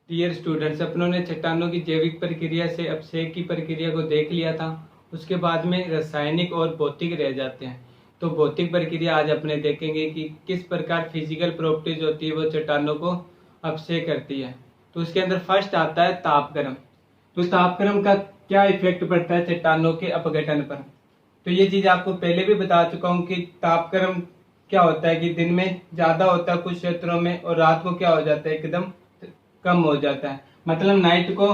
Dear students, अपनों ने चट्टानों की जैविक प्रक्रिया से अपक्षय की प्रक्रिया को देख लिया था। उसके बाद में रासायनिक और भौतिक रह जाते हैं। तो भौतिक प्रक्रिया आज अपने देखेंगे कि किस प्रकार फिजिकल प्रॉपर्टीज होती है वो चट्टानों को अपक्षय करती है। तो उसके अंदर फर्स्ट आता है तापक्रम। तो तापक्रम का क्या इफेक्ट पड़ता है चट्टानों के अपघटन पर। तो ये चीज आपको पहले भी बता चुका हूँ कि तापक्रम क्या होता है कि दिन में ज्यादा होता है कुछ क्षेत्रों में और रात को क्या हो जाता है एकदम कम हो जाता है। मतलब नाइट को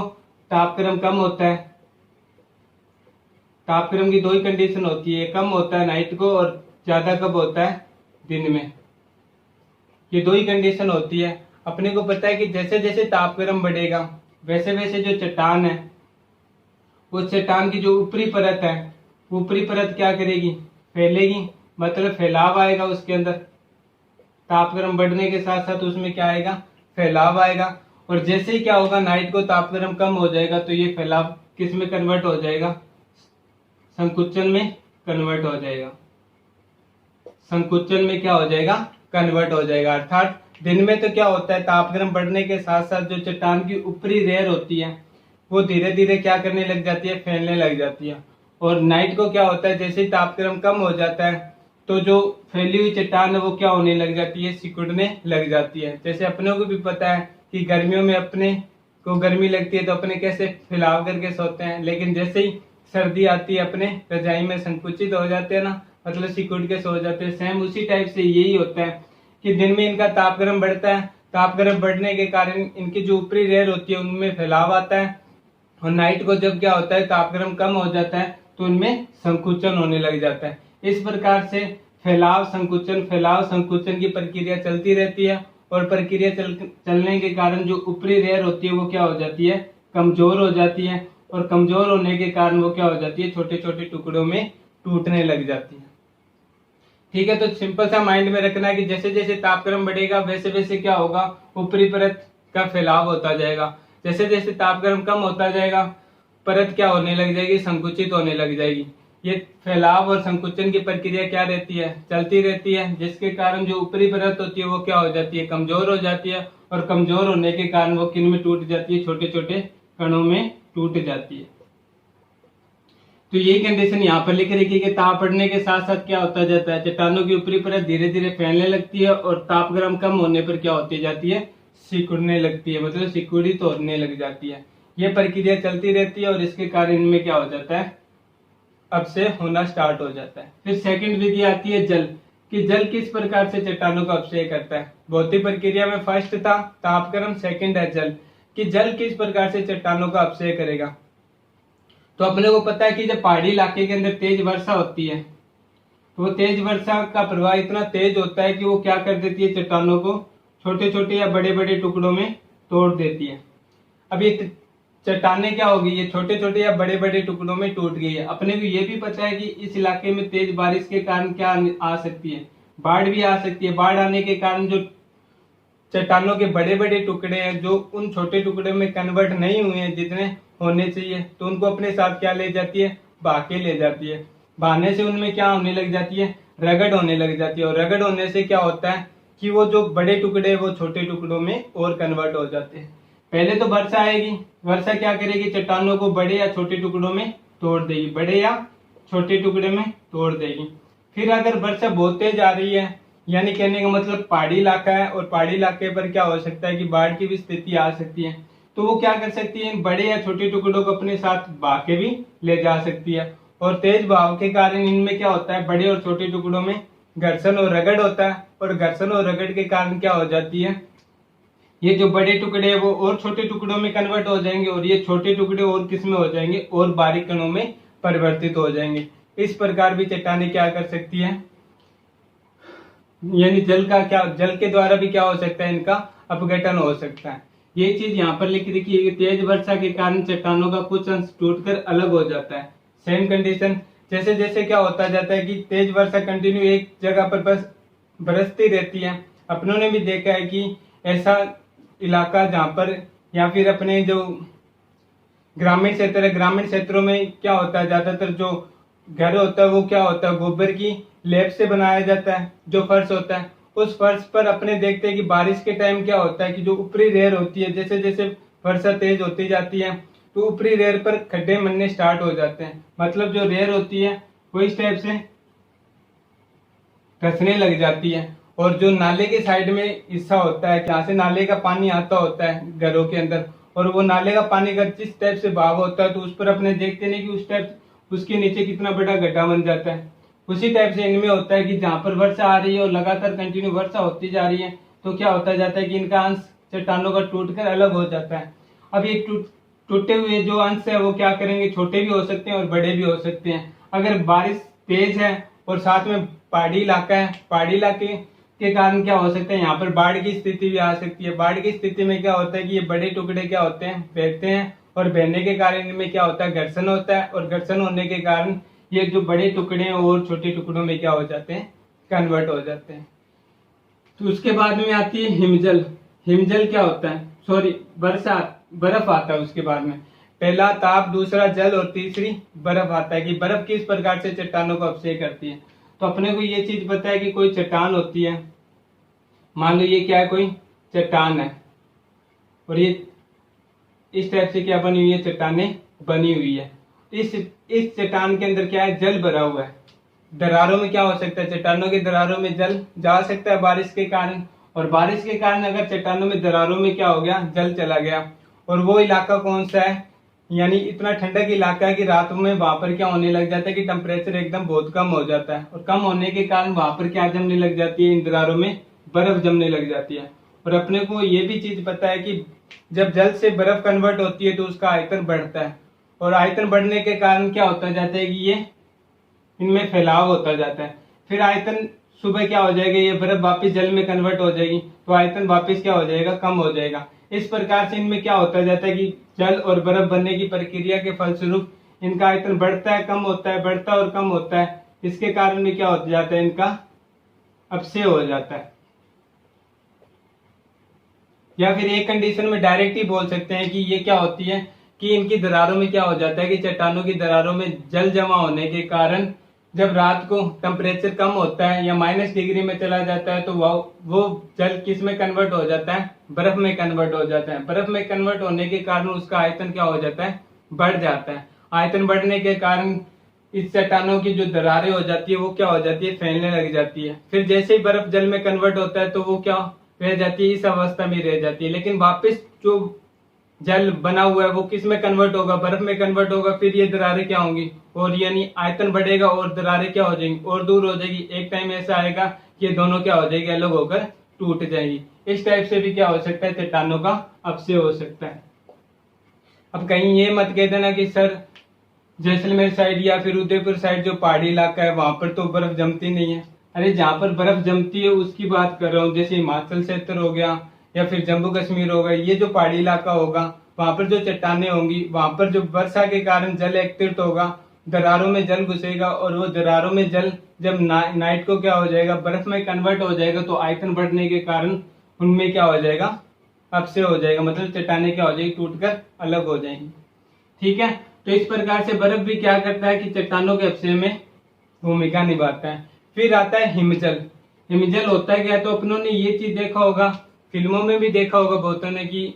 तापक्रम कम होता है। तापक्रम की दो ही कंडीशन होती है, कम होता है नाइट को और ज्यादा कब होता है दिन में। ये दो ही कंडीशन होती है। अपने को पता है कि जैसे जैसे तापक्रम बढ़ेगा वैसे वैसे जो चट्टान है उस चट्टान की जो ऊपरी परत है, ऊपरी परत क्या करेगी, फैलेगी। मतलब फैलाव आएगा उसके अंदर। तापक्रम बढ़ने के साथ साथ उसमें क्या आएगा, फैलाव आएगा। और जैसे ही क्या होगा, नाइट को तापक्रम कम हो जाएगा तो ये फैलाव किस में कन्वर्ट हो जाएगा, संकुचन में कन्वर्ट हो जाएगा। संकुचन में क्या हो जाएगा, कन्वर्ट हो जाएगा। अर्थात दिन में तो क्या होता है, तापक्रम बढ़ने के साथ साथ जो चट्टान की ऊपरी रेयर होती है वो धीरे धीरे क्या करने लग जाती है, फैलने लग जाती है। और नाइट को क्या होता है, जैसे ही तापक्रम कम हो जाता है तो जो फैली हुई चट्टान है वो क्या होने लग जाती है, सिकुड़ने लग जाती है। जैसे अपने को भी पता है कि गर्मियों में अपने को गर्मी लगती है तो अपने कैसे फैलाव करके सोते हैं, लेकिन जैसे ही सर्दी आती है अपने रजाई में संकुचित हो जाते हैं ना, मतलब सिकुड़ के सो जाते हैं। सेम उसी टाइप से यही होता है कि दिन में इनका तापक्रम बढ़ता है। तापक्रम बढ़ने के कारण इनकी जो ऊपरी रेयर होती है उनमें फैलाव आता है। और नाइट को जब क्या होता है, तापक्रम कम हो जाता है तो उनमें संकुचन होने लग जाता है। इस प्रकार से फैलाव संकुचन की प्रक्रिया चलती रहती है। और प्रक्रिया चलने के कारण जो ऊपरी रेयर होती है वो क्या हो जाती है, कमजोर हो जाती है। और कमजोर होने के कारण वो क्या हो जाती है, छोटे छोटे टुकड़ों में टूटने लग जाती है। ठीक है, तो सिंपल सा माइंड में रखना है कि जैसे जैसे तापक्रम बढ़ेगा वैसे वैसे क्या होगा, ऊपरी परत का फैलाव होता जाएगा। जैसे जैसे तापक्रम कम होता जाएगा परत क्या होने लग जाएगी, संकुचित होने लग जाएगी। ये फैलाव और संकुचन की प्रक्रिया क्या रहती है, चलती रहती है, जिसके कारण जो ऊपरी परत होती है वो क्या हो जाती है, कमजोर हो जाती है। और कमजोर होने के कारण वो किन में टूट जाती है, छोटे छोटे कणों में टूट जाती है। तो यही कंडीशन यहाँ पर लिख रखी है कि ताप बढ़ने के साथ साथ क्या होता जाता है, चट्टानों की ऊपरी परत धीरे धीरे फैलने लगती है और तापक्रम कम होने पर क्या होती जाती है, सिकुड़ने लगती है। मतलब सिकुड़ित होने लग जाती है। ये प्रक्रिया चलती रहती है और इसके कारण इनमें क्या हो जाता है, अपक्षय होना स्टार्ट हो जाता है। फिर सेकंड विधि आती है जल, कि जल किस प्रकार से चट्टानों का अपक्षय करता है। भौतिक प्रक्रिया में फर्स्ट था तापक्रम, सेकंड है जल, कि जल किस प्रकार से चट्टानों का अपक्षय करेगा। तो अपने को पता है कि जब पहाड़ी इलाके के अंदर तेज वर्षा होती है तो वो तेज वर्षा का प्रवाह इतना तेज होता है कि वो क्या कर देती है, चट्टानों को छोटे छोटे या बड़े बड़े टुकड़ों में तोड़ देती है। अब ये चट्टानें क्या होगी, ये छोटे छोटे या बड़े बड़े टुकड़ों में टूट गई है। अपने को ये भी पता है कि इस इलाके में तेज बारिश के कारण क्या आ सकती है, बाढ़ भी आ सकती है। बाढ़ आने के कारण जो चट्टानों के बड़े बड़े टुकड़े हैं जो उन छोटे टुकड़े में कन्वर्ट नहीं हुए हैं जितने होने चाहिए, तो उनको अपने साथ क्या ले जाती है, बहा के ले जाती है। बहाने से उनमें क्या होने लग जाती है, रगड़ होने लग जाती है। और रगड़ होने से क्या होता है कि वो जो बड़े टुकड़े वो छोटे टुकड़ों में और कन्वर्ट हो जाते हैं। पहले तो वर्षा आएगी, वर्षा क्या करेगी, चट्टानों को बड़े या छोटे टुकड़ों में तोड़ देगी, बड़े या छोटे टुकड़े में तोड़ देगी। फिर अगर वर्षा बहुत तेज आ रही है, यानी कहने का मतलब पहाड़ी इलाका है और पहाड़ी इलाके पर क्या हो सकता है कि बाढ़ की भी स्थिति आ सकती है, तो वो क्या कर सकती है, बड़े या छोटे टुकड़ों को अपने साथ बहा के भी ले जा सकती है। और तेज बहाव के कारण इनमें क्या होता है, बड़े और छोटे टुकड़ों में घर्षण और रगड़ होता है। और घर्षण और रगड़ के कारण क्या हो जाती है, ये जो बड़े टुकड़े हैं वो और छोटे टुकड़ों में कन्वर्ट हो जाएंगे और ये छोटे टुकड़े और किस में हो जाएंगे, और बारीक कणों में परिवर्तित हो जाएंगे। इस प्रकार भी चट्टानें क्या कर सकती है, यानी जल के द्वारा भी क्या हो सकता है, इनका अपघटन हो सकता है। ये चीज यहाँ पर लिख रखी है कि तेज वर्षा के कारण चट्टानों का कुछ अंश टूटकर अलग हो जाता है। सेम कंडीशन, जैसे जैसे क्या होता जाता है कि तेज वर्षा कंटिन्यू एक जगह पर बस बरसती रहती है। अपनों ने भी देखा है कि ऐसा इलाका जहाँ पर, या फिर अपने जो ग्रामीण क्षेत्र है, ग्रामीण क्षेत्रों में क्या होता है, ज्यादातर जो घर होता है वो क्या होता है, गोबर की लेप से बनाया जाता है। जो फर्श होता है उस फर्श पर अपने देखते हैं कि बारिश के टाइम क्या होता है कि जो ऊपरी लेयर होती है जैसे जैसे वर्षा तेज होती जाती है तो ऊपरी रेर पर खड्डे बनने स्टार्ट हो जाते हैं। मतलब जो रेर होती है वो इस टाइप से धंसने लग जाती है। और जो नाले के साइड में हिस्सा होता है, जहाँ से नाले का पानी आता होता है घरों के अंदर, और वो नाले का पानी अगर जिस टाइप से बहाव होता है तो उस पर अपने देखते नहीं कि उस टाइप उसके नीचे कितना बड़ा गड्ढा बन जाता है। उसी टाइप से इनमें होता है कि जहाँ पर वर्षा आ रही है और लगातार कंटिन्यू वर्षा होती जा रही है तो क्या होता जाता है कि इनका अंश चट्टानों का टूटकर अलग हो जाता है। अब ये टूटे हुए जो अंश है वो क्या करेंगे, छोटे भी हो सकते हैं और बड़े भी हो सकते हैं। अगर बारिश तेज है और साथ में पहाड़ी इलाका है, पहाड़ी इलाके के कारण क्या हो सकता है, यहाँ पर बाढ़ की स्थिति भी आ सकती है। बाढ़ की स्थिति में क्या होता है कि ये बड़े टुकड़े क्या होते हैं, बहते हैं, और बहने के कारण इनमें क्या होता है, घर्षण होता है, और घर्षण होने के कारण ये जो बड़े टुकड़े हैं और छोटे टुकड़ों में क्या हो जाते हैं, कन्वर्ट हो जाते हैं। तो उसके बाद में आती है हिमजल। हिमजल क्या होता है, सॉरी बरसात, बर्फ आता है उसके बाद में। पहला ताप, दूसरा जल और तीसरी बर्फ आता है कि बर्फ किस प्रकार से चट्टानों को अपक्षय करती है। तो अपने को ये चीज पता है कि कोई चट्टान होती है, मान लो ये क्या है, कोई चट्टान है, और ये इस टाइप से क्या बनी हुई है, चट्टानें बनी हुई है। इस चट्टान के अंदर क्या है, जल भरा हुआ है। दरारों में क्या हो सकता है, चट्टानों की दरारों में जल जा सकता है बारिश के कारण, और बारिश के कारण अगर चट्टानों में दरारों में क्या हो गया, जल चला गया। और वो इलाका कौन सा है, यानी इतना ठंडक इलाका है कि रात में वहां पर क्या होने लग जाता है कि टेम्परेचर एकदम बहुत कम हो जाता है, और कम होने के कारण वहां पर क्या जमने लग जाती है, इन दरारों में बर्फ जमने लग जाती है। और अपने को ये भी चीज पता है कि जब जल से बर्फ कन्वर्ट होती है तो उसका आयतन बढ़ता है, और आयतन बढ़ने के कारण क्या होता जाता है कि ये इनमें फैलाव होता जाता है। फिर आयतन सुबह क्या हो जाएगा, ये बर्फ वापस जल में कन्वर्ट हो जाएगी तो आयतन वापस क्या हो जाएगा, कम हो जाएगा। इस प्रकार से इनमें क्या होता जाता है कि जल और बर्फ बनने की प्रक्रिया के फलस्वरूप इनका आयतन बढ़ता है, कम होता है, बढ़ता और कम होता है। इसके कारण में क्या हो जाता है, इनका अपक्षय हो जाता है। या फिर एक कंडीशन में डायरेक्ट ही बोल सकते हैं कि ये क्या होती है कि इनकी दरारों में क्या हो जाता है कि चट्टानों की दरारों में जल जमा होने के कारण जब रात को टेम्परेचर कम होता है या माइनस डिग्री में चला जाता है तो वो जल किस में कन्वर्ट हो जाता है, बर्फ में कन्वर्ट हो जाता है। बर्फ में कन्वर्ट होने के कारण उसका आयतन क्या हो जाता है, बढ़ जाता है। आयतन बढ़ने के कारण इस चट्टानों की जो दरारें हो जाती है वो क्या हो जाती है, फैलने लग जाती है। फिर जैसे ही बर्फ जल में कन्वर्ट होता है तो वो क्या रह जाती है, इस अवस्था में रह जाती है। लेकिन वापस जो जल बना हुआ है वो किस में कन्वर्ट होगा, बर्फ में कन्वर्ट होगा। फिर ये दरारें क्या होंगी, और यानी आयतन बढ़ेगा और दरारें क्या हो जाएंगी, और दूर हो जाएगी। एक टाइम ऐसा आएगा कि ये दोनों क्या हो जाएगी, अलग होकर टूट जाएगी। इस टाइप से भी क्या हो सकता है, चट्टानों का अपक्षय हो सकता है। अब कहीं ये मत कह देना कि सर जैसलमेर साइड या फिर उदयपुर साइड जो पहाड़ी इलाका है वहां पर तो बर्फ जमती नहीं है। अरे जहाँ पर बर्फ जमती है उसकी बात कर रहा हूँ, जैसे हिमाचल क्षेत्र हो गया या फिर जम्मू कश्मीर होगा, ये जो पहाड़ी इलाका होगा वहां पर जो चट्टानें होंगी, वहां पर जो वर्षा के कारण जल एकत्रित होगा, दरारों में जल घुसेगा, और वो दरारों में जल जब नाइट को क्या हो जाएगा, बर्फ में कन्वर्ट हो जाएगा तो आयतन बढ़ने के कारण उनमें क्या हो जाएगा, अपक्षय हो जाएगा। मतलब चट्टानें क्या हो जाएगी, टूटकर अलग हो जाएंगी। ठीक है, तो इस प्रकार से बर्फ भी क्या करता है कि चट्टानों के अपक्षय में भूमिका निभाता है। फिर आता है हिमजल। हिमजल होता है क्या, तो अपनों ने ये चीज देखा होगा, फिल्मों में भी देखा होगा बहुतों ने, कि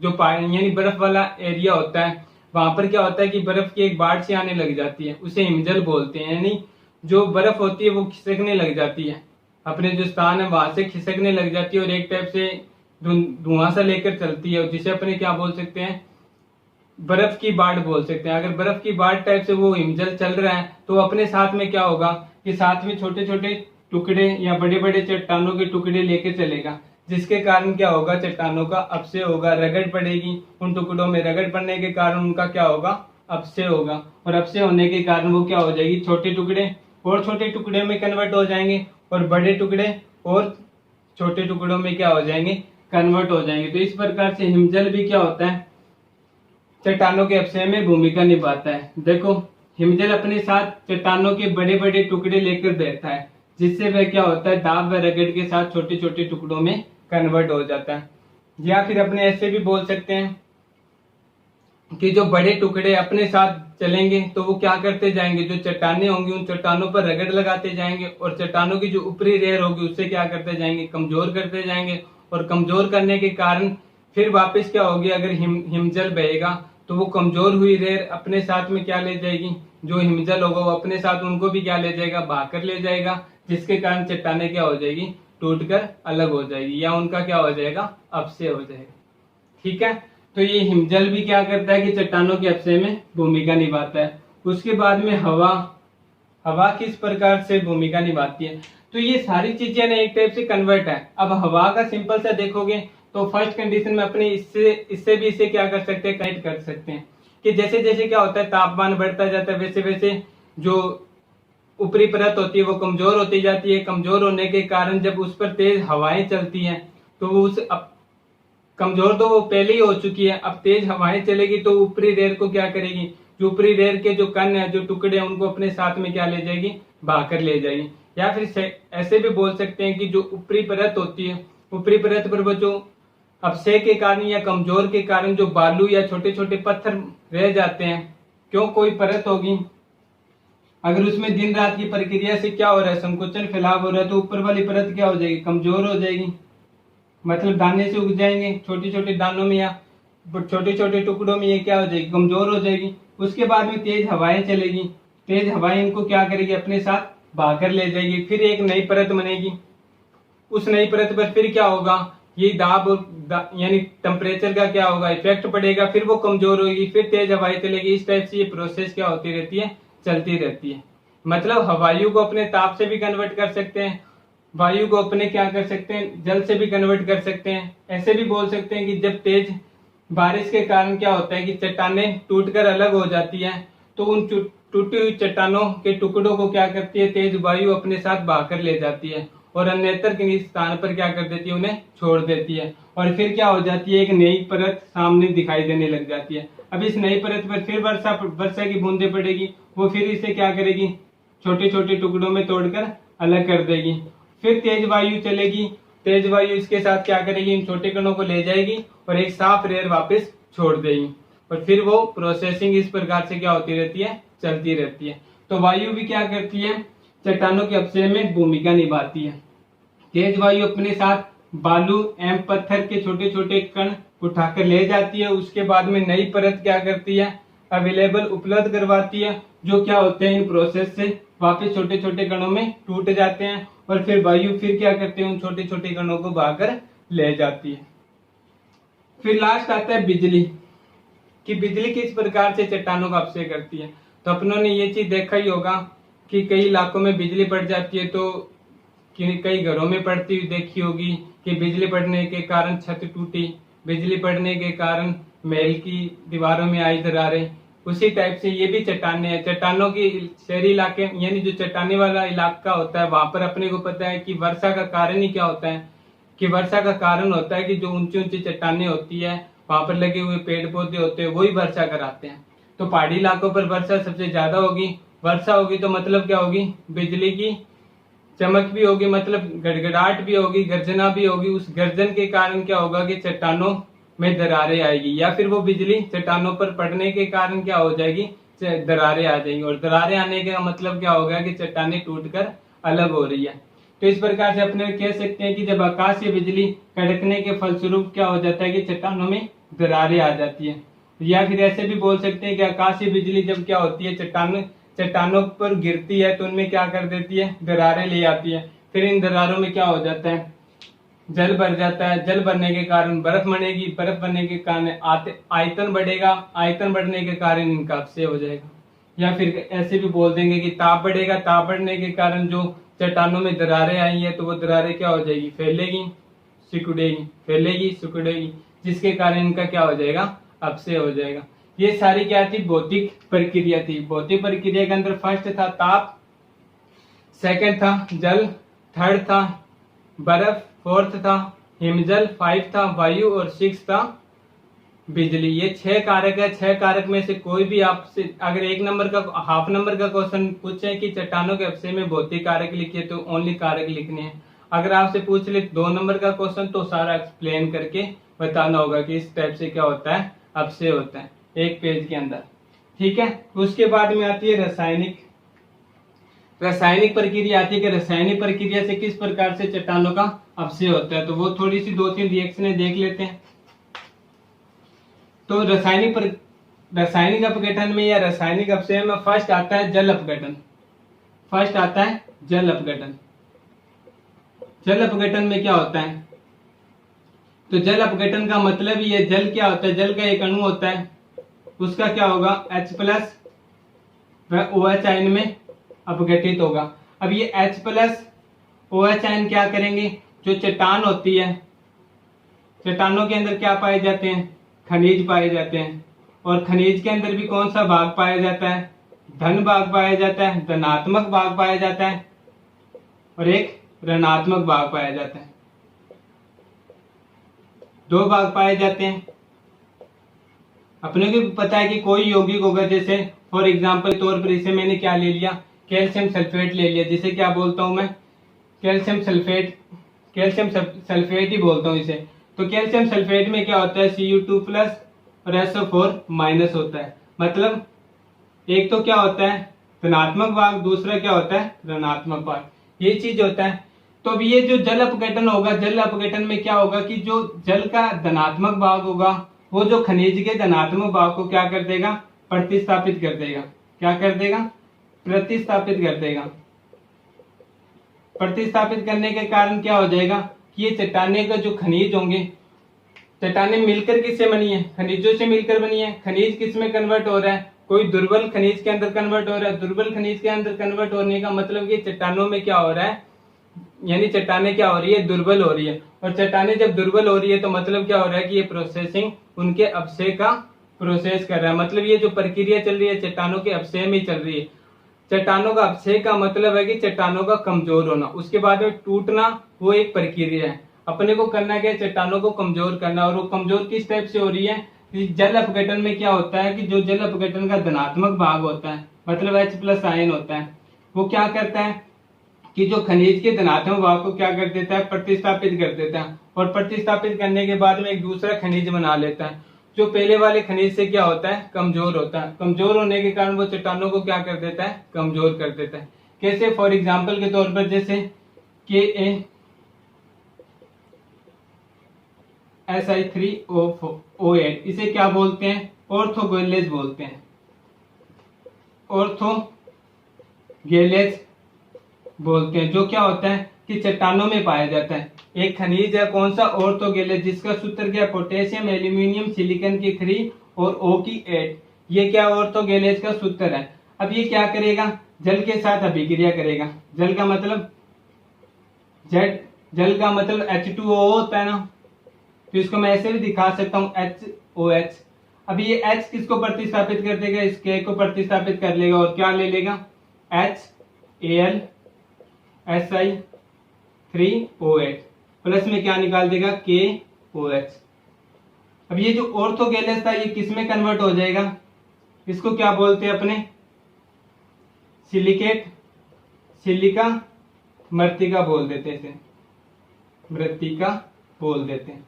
जो यानी बर्फ वाला एरिया होता है वहां पर क्या होता है कि बर्फ की एक बाढ़ सी आने लग जाती है, उसे हिमजल बोलते हैं। यानी जो बर्फ होती है वो खिसकने लग जाती है, अपने जो स्थान है वहां से खिसकने लग जाती है, और एक टाइप से धुआं सा लेकर चलती है, जिसे अपने क्या बोल सकते हैं, बर्फ की बाढ़ बोल सकते हैं। अगर बर्फ की बाढ़ टाइप से वो हिमजल चल रहा है तो अपने साथ में क्या होगा कि साथ में छोटे छोटे टुकड़े या बड़े बड़े चट्टानों के टुकड़े लेके चलेगा, जिसके कारण क्या होगा, चट्टानों का अपक्षय होगा, रगड़ पड़ेगी उन टुकड़ों में। रगड़ पड़ने के कारण उनका क्या होगा, अपक्षय होगा, और अपक्षय होने के कारण वो क्या हो जाएगी, छोटे टुकड़े और छोटे टुकड़े में कन्वर्ट हो जाएंगे, और बड़े टुकड़े और छोटे टुकड़ों में क्या हो जाएंगे, कन्वर्ट हो जाएंगे। तो इस प्रकार से हिमजल भी क्या होता है, चट्टानों के अपक्षय में भूमिका निभाता है। देखो हिमजल अपने साथ चट्टानों के बड़े बड़े टुकड़े लेकर बहता है, जिससे वह क्या होता है, दाब व रगड़ के साथ छोटे छोटे टुकड़ों में कन्वर्ट हो जाता है। या फिर अपने ऐसे भी बोल सकते हैं कि जो बड़े टुकड़े अपने साथ चलेंगे तो वो क्या करते जाएंगे, जो चट्टानें होंगी उन चट्टानों पर रगड़ लगाते जाएंगे, और चट्टानों की जो ऊपरी लेयर होगी उससे क्या करते जाएंगे, कमजोर करते जाएंगे, और कमजोर करने के कारण फिर वापस क्या होगी, अगर हिमजल बहेगा तो वो कमजोर हुई रेत अपने साथ में क्या ले जाएगी, जो हिमजल होगा वो अपने साथ उनको भी क्या ले जाएगा, बहाकर ले जाएगा, जिसके कारण चट्टाने क्या हो जाएगी, टूटकर अलग हो जाएगी या उनका क्या हो जाएगा, अपक्षय हो जाएगा। ठीक है, तो ये हिमजल भी क्या करता है कि चट्टानों के अपक्षय में भूमिका निभाता है। उसके बाद में हवा किस प्रकार से भूमिका निभाती है, तो ये सारी चीजें ना एक टाइप से कन्वर्ट है। अब हवा का सिंपल सा देखोगे तो फर्स्ट कंडीशन में अपने इससे भी इसे क्या कर सकते हैं, कनेक्ट कर सकते हैं कि जैसे जैसे क्या होता है तापमान बढ़ता जाता है वैसे वैसे जो ऊपरी परत होती है वो कमजोर होती जाती है। कमजोर होने के कारण जब उस पर तेज हवाएं चलती हैं तो उस कमजोर तो वो पहले ही हो चुकी है, अब तेज हवाएं चलेगी तो ऊपरी रेत को क्या करेगी, जो ऊपरी रेत के जो कण है, जो टुकड़े हैं, उनको अपने साथ में क्या ले जाएगी, बहाकर ले जाएगी। या फिर ऐसे भी बोल सकते हैं कि जो ऊपरी परत होती है, ऊपरी परत पर वो जो अपक्षय के कारण या कमजोर के कारण जो बालू या छोटे छोटे पत्थर रह जाते हैं, क्यों कोई परत होगी अगर उसमें दिन रात की प्रक्रिया से क्या हो रहा है, संकुचन फैलाव हो रहा है, तो ऊपर वाली परत क्या हो जाएगी, कमजोर हो जाएगी, मतलब दाने से उग जाएंगे छोटे छोटे दानों में या छोटे छोटे टुकड़ों में, ये क्या हो जाएगी, कमजोर हो जाएगी। उसके बाद में तेज हवाएं चलेगी, तेज हवाएं इनको क्या करेगी, अपने साथ बहाकर ले जाएगी, फिर एक नई परत बनेगी। उस नई परत पर फिर क्या होगा, ये यानी टेम्परेचर का क्या होगा, इफेक्ट पड़ेगा, फिर वो कमजोर होगी, फिर तेज हवाएं चलेगी। इस टाइप से ये प्रोसेस क्या होती रहती है, चलती रहती है। मतलब वायु को अपने ताप से भी कन्वर्ट कर सकते हैं, वायु को अपने क्या कर सकते हैं, जल से भी कन्वर्ट कर सकते हैं। ऐसे भी बोल सकते हैं कि जब तेज बारिश के कारण क्या होता है कि चट्टानें टूटकर अलग हो जाती हैं, तो उन टूटी हुई चट्टानों के टुकड़ों को क्या करती है, तेज वायु अपने साथ बहाकर ले जाती है और अन्यत्र किसी स्थान पर क्या कर देती है, उन्हें छोड़ देती है, और फिर क्या हो जाती है, एक नई परत सामने दिखाई देने लग जाती है। अब इस नई परत पर फिर वर्षा की बूंदें पड़ेगी, वो फिर इसे क्या करेगी, छोटे छोटे टुकड़ों में तोड़कर अलग कर देगी। फिर तेज वायु चलेगी, तेज वायु इसके साथ क्या करेगी, इन छोटे कणों को ले जाएगी और एक साफ रेत वापस छोड़ देगी, और फिर वो प्रोसेसिंग इस प्रकार से क्या होती रहती है, चलती रहती है। तो वायु भी क्या करती है, चट्टानों के अपक्षय में भूमिका निभाती है। तेज वायु अपने साथ बालू एवं पत्थर के छोटे छोटे कण उठाकर ले जाती है। उसके बाद में नई परत क्या करती है, अवेलेबल उपलब्ध करवाती है, जो क्या होते हैं इन प्रोसेस से वापस छोटे छोटे कणों में टूट जाते हैं, और फिर वायु फिर क्या करते हैं, उन छोटे छोटे कणों को बहाकर ले जाती है। फिर लास्ट आता है बिजली, कि बिजली किस प्रकार से चट्टानों का अपक्षय करती है। तो अपनों ने ये चीज देखा ही होगा कि कई इलाकों में बिजली पड़ जाती है, तो कई घरों में पड़ती हुई देखी होगी कि बिजली पड़ने के कारण छत टूटी, बिजली पड़ने के कारण महल की दीवारों में आई दरारें। उसी टाइप से ये भी चट्टाने हैं। चट्टानों की शहरी इलाके यानी जो चट्टाने वाला इलाका होता है, वहां पर अपने को पता है कि वर्षा का कारण ही क्या होता है, कि वर्षा का कारण होता है कि जो ऊंची ऊंची चट्टाने होती है, वहां पर लगे हुए पेड़ पौधे होते हैं, वही वर्षा कराते हैं। तो पहाड़ी इलाकों पर वर्षा सबसे ज्यादा होगी। वर्षा होगी तो मतलब क्या होगी, बिजली की चमक भी होगी, मतलब गड़गड़ाहट भी होगी, गर्जना भी होगी। उस गर्जन के कारण क्या होगा कि चट्टानों में दरारें आएगी, या फिर वो बिजली चट्टानों पर पड़ने के कारण क्या हो जाएगी, दरारें आ जाएंगी, और दरारें आने का मतलब क्या होगा कि चट्टानें टूटकर अलग हो रही है। तो इस प्रकार से अपने कह सकते हैं कि जब आकाशीय बिजली कड़कने के फलस्वरूप क्या हो जाता है कि चट्टानों में दरारें आ जाती है। या फिर ऐसे भी बोल सकते हैं कि आकाशीय बिजली जब क्या होती है, चट्टानों पर गिरती है तो उनमें क्या कर देती है, दरारें ले आती है। फिर इन दरारों में क्या हो जाता है, जल भर जाता है। जल भरने के कारण बर्फ बनेगी, बर्फ बनने के कारण आयतन बढ़ेगा, आयतन बढ़ने के कारण इनका अपक्षय हो जाएगा। या फिर ऐसे भी बोल देंगे कि ताप बढ़ेगा, ताप बढ़ने के कारण जो चट्टानों में दरारें आई है तो वो दरारें क्या हो जाएगी, फैलेगी, सिकुड़ेगी, फैलेगी, सिकुड़ेगी, जिसके कारण इनका क्या हो जाएगा, अपक्षय हो जाएगा। ये सारी क्या थी, भौतिक प्रक्रिया थी। भौतिक प्रक्रिया के अंदर फर्स्ट था ताप, सेकंड था जल, थर्ड था बर्फ, फोर्थ था हिमजल, 5 था वायु और 6 था बिजली। ये 6 कारक है। 6 कारक में से कोई भी आपसे अगर 1 नंबर का हाफ नंबर का क्वेश्चन पूछे कि चट्टानों के अपक्षय में भौतिक कारक लिखिए, तो ओनली कारक लिखने हैं। अगर आपसे पूछ ले 2 नंबर का क्वेश्चन, तो सारा एक्सप्लेन करके बताना होगा कि इस टाइप से क्या होता है, अपक्षय होता है, एक पेज के अंदर। ठीक है। उसके बाद में आती है रासायनिक प्रक्रिया आती है कि रासायनिक प्रक्रिया से किस प्रकार से चट्टानों का अपक्षय होता है। तो वो थोड़ी सी 2-3 रिएक्शनें देख लेते हैं। तो रासायनिक अपघटन में या रासायनिक अपक्षय में फर्स्ट आता है जल अपघटन। फर्स्ट आता है जल अपघटन। जल अपघटन में क्या होता है? तो जल अपघटन का मतलब ये जल क्या होता है? जल का एक अणु होता है, उसका क्या होगा? H+ वह OH आयन में अपघटित होगा। अब ये H+ OH आयन क्या करेंगे? जो चट्टान होती है, चट्टानों के अंदर क्या पाए जाते हैं? खनिज पाए जाते हैं। और खनिज के अंदर भी कौन सा भाग पाया जाता है? धन भाग पाया जाता है, धनात्मक भाग पाया जाता है और एक ऋणात्मक भाग पाया जाता है। दो भाग पाए जाते हैं। अपने को भी पता है कि कोई यौगिक होगा, जैसे फॉर एग्जांपल तौर पर इसे मैंने क्या ले लिया? कैल्शियम सल्फेट ले लिया। जिसे क्या बोलता हूं मैं? कैल्शियम सल्फेट ही बोलता हूं इसे। तो कैल्शियम सल्फेट में क्या होता है? Cu2+ और SO4- होता है। मतलब एक तो क्या होता है? धनात्मक भाग, दूसरा क्या होता है? ऋणात्मक भाग। ये चीज होता है। तो अब ये जो जल अपघटन होगा, जल अपघटन में क्या होगा कि जो जल का धनात्मक भाग होगा वो जो खनिज के धनात्मक भाग को क्या कर देगा? प्रतिस्थापित कर देगा। क्या कर देगा? प्रतिस्थापित कर देगा। प्रतिस्थापित करने के कारण क्या हो जाएगा कि ये चट्टाने का जो खनिज होंगे, चट्टाने मिलकर किससे बनी है? खनिजों से मिलकर बनी है। खनिज किस में कन्वर्ट हो रहा है? कोई दुर्बल खनिज के अंदर कन्वर्ट हो रहा है। दुर्बल खनिज के अंदर कन्वर्ट होने का मतलब कि चट्टानों में क्या हो रहा है? यानी चट्टाने क्या हो रही है? दुर्बल हो रही है। और चट्टाने जब दुर्बल हो रही है तो मतलब क्या हो रहा है कि ये प्रोसेसिंग उनके अपक्षय का प्रोसेस कर रहा है। मतलब ये जो प्रक्रिया चल रही है चट्टानों के अपक्षय में चल रही है। चट्टानों का अपक्षय का मतलब है कि चट्टानों का कमजोर होना, उसके बाद में टूटना, वो एक प्रक्रिया है। अपने को करना क्या है? चट्टानों को कमजोर करना। और वो कमजोर किस टाइप से हो रही है? जल अपघटन में क्या होता है कि जो जल अपघटन का धनात्मक भाग होता है, मतलब H+ आयन होता है, वो क्या करता है कि जो खनिज के धनात्मक भाग को क्या कर देता है? प्रतिस्थापित कर देता है। और प्रतिस्थापित करने के बाद में एक दूसरा खनिज बना लेता है, जो पहले वाले खनिज से क्या होता है? कमजोर होता है। कमजोर होने के कारण वो चट्टानों को क्या कर देता है? कमजोर कर देता है। कैसे? फॉर एग्जाम्पल के तौर पर जैसे KaSi3O8, इसे क्या बोलते हैं? ऑर्थोगैलेज बोलते हैं। ऑर्थोगैलेज बोलते हैं। जो क्या होता है कि चट्टानों में पाया जाता है। एक खनिज है, कौन सा? ऑर्थोगैलेज, जिसका सूत्र क्या? पोटेशियम, एल्यूमिनियम, सिलिकॉन की 3 और O की 8। ये क्या? ऑर्थोगैलेज का सूत्र है। अब ये क्या करेगा? जल के साथ अभिक्रिया करेगा। जल का मतलब H2O होता है ना, तो इसको मैं ऐसे भी दिखा सकता हूं HOH। अब ये H किसको प्रतिस्थापित कर देगा? इस K को प्रतिस्थापित कर लेगा और क्या ले लेगा? HAlSi3O8 प्लस में क्या निकाल देगा? KOH। अब ये जो ऑर्थोगैलेज था ये किस में कन्वर्ट हो जाएगा? इसको क्या बोलते हैं अपने? सिलिका मृत्तिका बोल देते हैं। इसे मृत्तिका बोल देते हैं।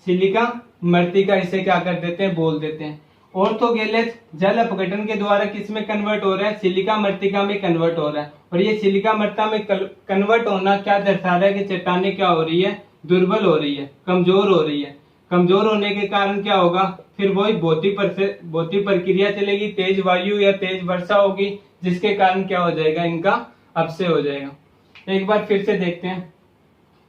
सिलिका मृत्तिका इसे क्या कर देते हैं? बोल देते हैं। ऑर्थोगैलेज जल अपघटन के द्वारा किस में कन्वर्ट हो रहा है? सिलिका मृत्तिका में कन्वर्ट हो रहा है। और ये सिलिका मृत्तिका में कन्वर्ट होना क्या दर्शा रहा है कि चट्टाने क्या हो रही है? दुर्बल हो रही है, कमजोर हो रही है। कमजोर होने के कारण क्या होगा? फिर वही भौतिक प्रक्रिया चलेगी, तेज वायु या तेज वर्षा होगी, जिसके कारण क्या हो जाएगा? इनका अपक्षय हो जाएगा। एक बार फिर से देखते हैं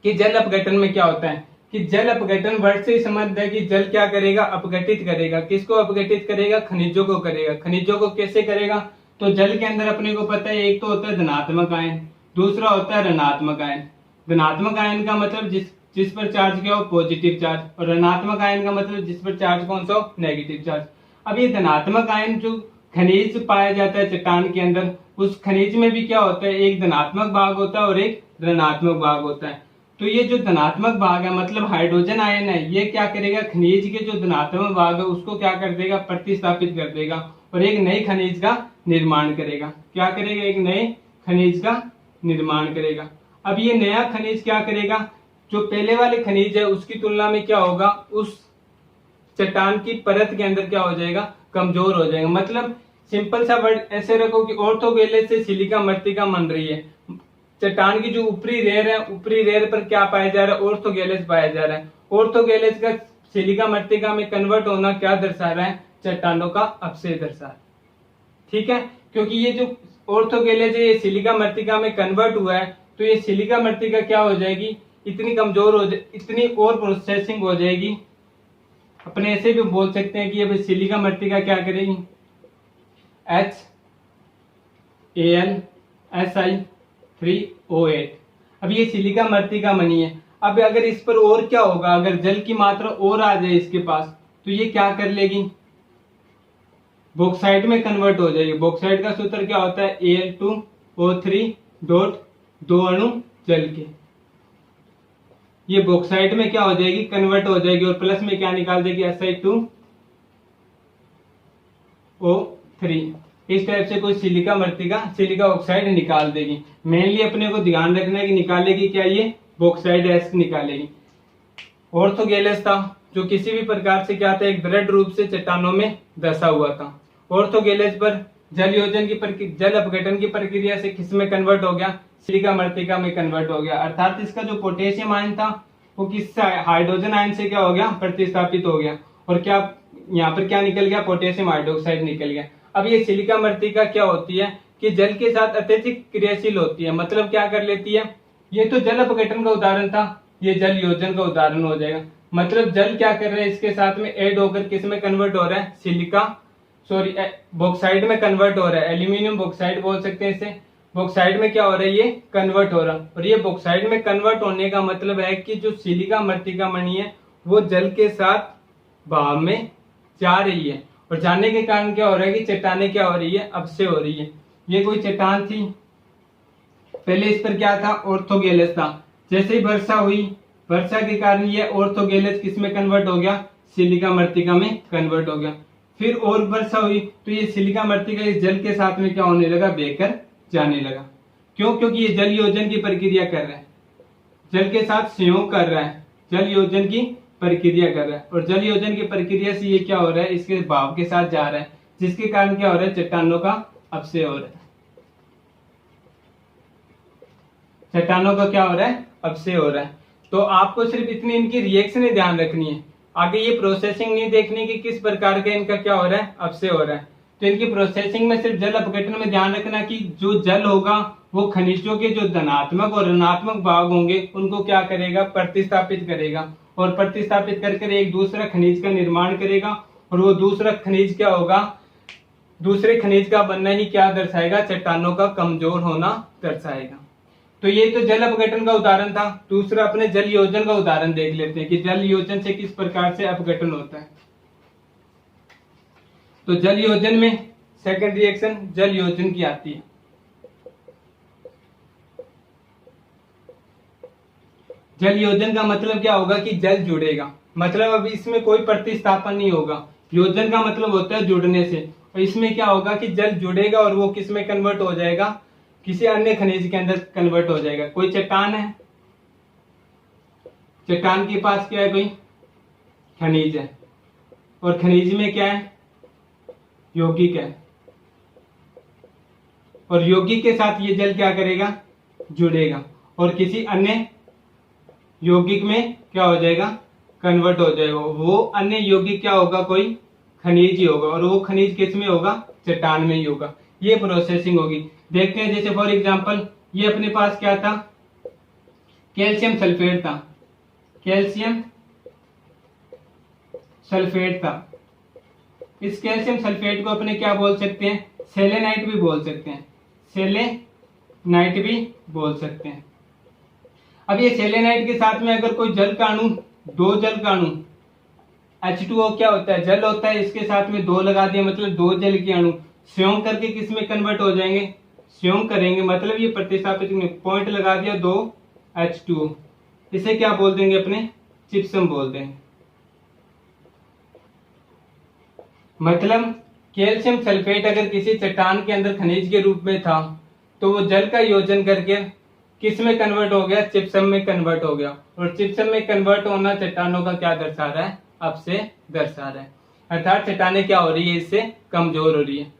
कि जल अपघटन में क्या होता है कि जल अपघटन वर्ड से संबंध है कि जल क्या करेगा? अपघटित करेगा। किसको अपघटित करेगा? खनिजों को करेगा। खनिजों को कैसे करेगा? तो जल के अंदर अपने को पता है एक तो होता है धनात्मक आयन, दूसरा होता है ऋणात्मक आयन। धनात्मक आयन का मतलब जिस पर चार्ज क्या हो? Positive charge. और ऋणात्मक आयन का मतलब जिस पर चार्ज कौन सा हो? Negative charge. अब ये धनात्मक आयन जो खनिज पाया जाता है चट्टान के अंदर, उस खनिज में भी क्या होता है? एक धनात्मक भाग होता है और एक ऋणात्मक भाग होता है। तो ये जो धनात्मक भाग है मतलब हाइड्रोजन आयन है, ये क्या करेगा? खनिज के जो धनात्मक भाग है उसको क्या कर देगा? प्रतिस्थापित कर देगा और एक नई खनिज का निर्माण करेगा। क्या करेगा? एक नए खनिज का निर्माण करेगा। अब ये नया खनिज क्या करेगा? जो पहले वाले खनिज है उसकी तुलना में क्या होगा? उस चट्टान की परत के अंदर क्या हो जाएगा? कमजोर हो जाएगा। मतलब सिंपल सा वर्ड ऐसे रखो कि ऑर्थोगैलेज से सिलिका मृत्तिका बन रही है। चट्टान की जो ऊपरी रेर है, ऊपरी रेर पर क्या पाया जा रहा है? ऑर्थोगैलेज पाया जा रहा है। ऑर्थोगैलेज का सिलिका मृतिका में कन्वर्ट होना क्या दर्शा रहा है, चट्टानों का अपक्षय दर्शा रहा है। ठीक है, क्योंकि ये जो ऑर्थोगेलेज है ये सिलिका मृतिका में कन्वर्ट हुआ है, तो ये सिलिका मृतिका क्या हो जाएगी, इतनी कमजोर हो जाए, इतनी और प्रोसेसिंग हो जाएगी। अपने ऐसे भी बोल सकते हैं कि ये सिलिका मृतिका क्या करेगी, HAlSi3O8। अब ये सिलिका मृतिका बनी है। अब अगर इस पर और क्या होगा, अगर जल की मात्रा और आ जाए इसके पास, तो ये क्या कर लेगी, बॉक्साइट में कन्वर्ट हो जाएगी। बॉक्साइट का सूत्र क्या होता है, Al2O3 डॉट 2 अणु जल के। ये बॉक्साइट में क्या हो जाएगी, कन्वर्ट हो जाएगी, और प्लस में क्या निकाल देगी, Si2O3। इस टाइप से कोई सिलिका मृतिका सिलिका ऑक्साइड निकाल देगी। मेनली अपने को ध्यान रखना है कि निकालेगी क्या, ये बॉक्साइड एस निकालेगी। ऑर्थोगेलेज था जो किसी भी प्रकार से क्या था, एक दृढ़ रूप से चट्टानों में दसा हुआ था। ऑर्थोगेलेज पर जल योजन की जल अपघटन की प्रक्रिया से किसमें कन्वर्ट हो गया, सिलिका मृतिका में कन्वर्ट हो गया। अर्थात इसका जो पोटेशियम आयन था वो किस हाइड्रोजन आयन से क्या हो गया, प्रतिस्थापित हो गया, और क्या यहाँ पर क्या निकल गया, पोटेशियम हाइड्रोक्साइड निकल गया। अब ये सिलिका मृतिका क्या होती है कि जल के साथ अत्यधिक क्रियाशील होती है, मतलब क्या कर लेती है, ये तो जल अपघटन का उदाहरण था, ये जल योजन का उदाहरण हो जाएगा। मतलब जल क्या कर रहे हैं, इसके साथ में ऐड होकर किस में कन्वर्ट हो रहा है, बॉक्साइड में कन्वर्ट हो रहा है। एल्यूमिनियम बॉक्साइड बोल सकते हैं इसे। बॉक्साइड में क्या हो रहा है, ये कन्वर्ट हो रहा है, और ये बॉक्साइड में कन्वर्ट होने का मतलब है कि जो सिलिका मृतिका बनी है वो जल के साथ भाव में जा रही है, और जाने के कारण क्या हो रहा है कि चट्टाने क्या हो रही है, अपक्षय हो रही है। ये कोई चट्टान थी, पहले इस पर क्या था, ऑर्थोगेलेज था। जैसे ही वर्षा हुई, वर्षा के कारण ये ऑर्थोगेलेज किस में कन्वर्ट हो गया, सिलिका मृतिका में कन्वर्ट हो गया। फिर और वर्षा हुई तो ये सिलिका मृतिका इस जल के साथ में क्या होने लगा, बहकर जाने लगा। क्यों, क्योंकि ये जल योजन की प्रक्रिया कर रहा है, जल के साथ संयोग कर रहा है, जल योजन की प्रक्रिया कर रहा है, और जल योजन की प्रक्रिया से ये क्या हो रहा है, इसके भाव के साथ जा रहा है, जिसके कारण क्या हो रहा है, चट्टानों का अपक्षय हो रहा है। चट्टानों का क्या हो रहा है, अपक्षय हो रहा है। तो आपको सिर्फ इतनी इनकी रिएक्शन ध्यान रखनी है, आगे ये प्रोसेसिंग नहीं देखनी कि किस प्रकार का इनका क्या हो रहा है, अपक्षय हो रहा है। तो इनकी प्रोसेसिंग में सिर्फ जल अपघटन में ध्यान रखना कि जो जल होगा वो खनिजों के जो धनात्मक और ऋणात्मक भाग होंगे उनको क्या करेगा, प्रतिस्थापित करेगा, और प्रतिस्थापित करके एक दूसरा खनिज का निर्माण करेगा, और वो दूसरा खनिज क्या होगा, दूसरे खनिज का बनना ही क्या दर्शाएगा, चट्टानों का कमजोर होना दर्शाएगा। तो ये तो जल अपघटन का उदाहरण था। दूसरा अपने जल योजन का उदाहरण देख लेते हैं कि जल योजन से किस प्रकार से अपघटन होता है। तो जल योजन में सेकंड रिएक्शन जल योजन की आती है। जल योजन का मतलब क्या होगा कि जल जुड़ेगा, मतलब अब इसमें कोई प्रतिस्थापन नहीं होगा। योजन का मतलब होता है जुड़ने से, और इसमें क्या होगा कि जल जुड़ेगा और वो किस में कन्वर्ट हो जाएगा, किसी अन्य खनिज के अंदर कन्वर्ट हो जाएगा। कोई चट्टान है, चट्टान के पास क्या है, कोई खनिज है, और खनिज में क्या है, यौगिक है, और यौगिक के साथ ये जल क्या करेगा, जुड़ेगा, और किसी अन्य यौगिक में क्या हो जाएगा, कन्वर्ट हो जाएगा। वो अन्य यौगिक क्या होगा, कोई खनिज ही होगा, और वो खनिज किस में होगा, चट्टान में ही होगा। ये प्रोसेसिंग होगी। देखते हैं, जैसे फॉर एग्जांपल ये अपने पास क्या था, कैल्शियम सल्फेट था, कैल्शियम सल्फेट था। इस कैल्शियम सल्फेट को अपने क्या बोल सकते हैं, सेलेनाइट भी बोल सकते हैं, सेलेनाइट भी बोल सकते हैं। अब ये सेलेनाइट के साथ में अगर कोई जल का अणु, दो जल का अणु, H2O क्या होता है, जल होता है, इसके साथ में दो लगा दिया, मतलब दो जल के अणु संयोग करके किस में कन्वर्ट हो जाएंगे, संयोग करेंगे, मतलब ये प्रतिस्थापित पॉइंट लगा दिया, दो H2O, इसे क्या बोल देंगे, अपने जिप्सम बोल देंगे। मतलब कैल्शियम सल्फेट अगर किसी चट्टान के अंदर खनिज के रूप में था तो वो जल का योजन करके किस में कन्वर्ट हो गया, जिप्सम में कन्वर्ट हो गया, और जिप्सम में कन्वर्ट होना चट्टानों का क्या दर्शा रहा है, अपक्षय दर्शा रहा है। अर्थात चट्टानें क्या हो रही है, इससे कमजोर हो रही है।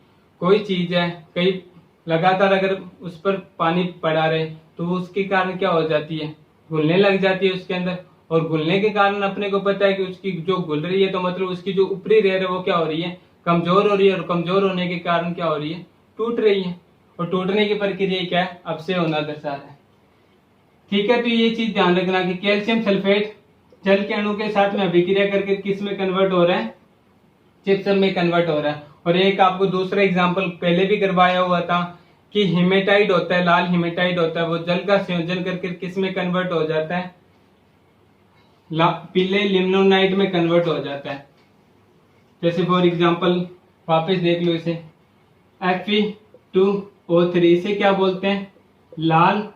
कोई चीज है, कई लगातार अगर उस पर पानी पड़ा रहे तो वो उसके कारण क्या हो जाती है, घुलने लग जाती है उसके अंदर, और घुलने के कारण अपने को पता है कि उसकी जो घुल रही है तो मतलब उसकी जो ऊपरी लेयर है वो क्या हो रही है, कमजोर हो रही है, और कमजोर होने के कारण क्या हो रही है, टूट रही है। और टूटने की प्रक्रिया क्या है, अपक्षय होना दर्शा रहा है। ठीक है, तो ये चीज ध्यान रखना कि कैल्शियम सल्फेट जल के अणु के साथ में अभिक्रिया करके किस में कन्वर्ट हो रहा है, जिप्सम में कन्वर्ट हो रहा है। और एक आपको दूसरा एग्जांपल पहले भी करवाया हुआ था कि हिमेटाइड होता है, लाल हिमेटाइड होता है, वो जल का संयोजन करके किस में कन्वर्ट हो जाता है, पीले लिमोनाइट में कन्वर्ट हो जाता है। जैसे फॉर एग्जांपल वापस देख लो इसे, Fe2O3, इसे क्या बोलते हैं, लाल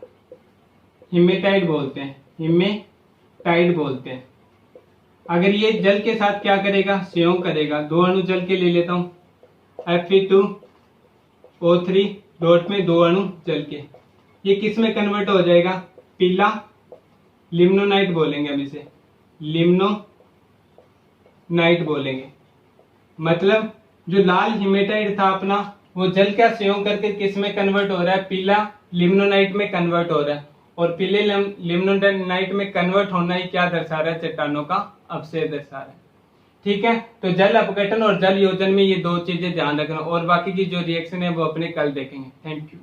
हिमेटाइड बोलते हैं, हिमेटाइड बोलते हैं। अगर ये जल के साथ क्या करेगा, संयोग करेगा, दो अणु जल के ले लेता हूं, Fe2O3 डॉट में दो अणु जल के, ये किस में कन्वर्ट हो जाएगा, पीला लिमोनाइट बोलेंगे, अब इसे लिमोनाइट बोलेंगे। मतलब जो लाल हिमेटाइड था अपना, वो जल का संयोग करके किस में कन्वर्ट हो रहा है, पीला लिमोनाइट में कन्वर्ट हो रहा है। और पीले लिमोनाइट में कन्वर्ट होना ही क्या दर्शा रहा है, चट्टानों का अपक्षय दर्शा रहा है। ठीक है, तो जल अपघटन और जल योजन में ये दो चीजें ध्यान रखना, और बाकी की जो रिएक्शन है वो अपने कल देखेंगे। Thank you.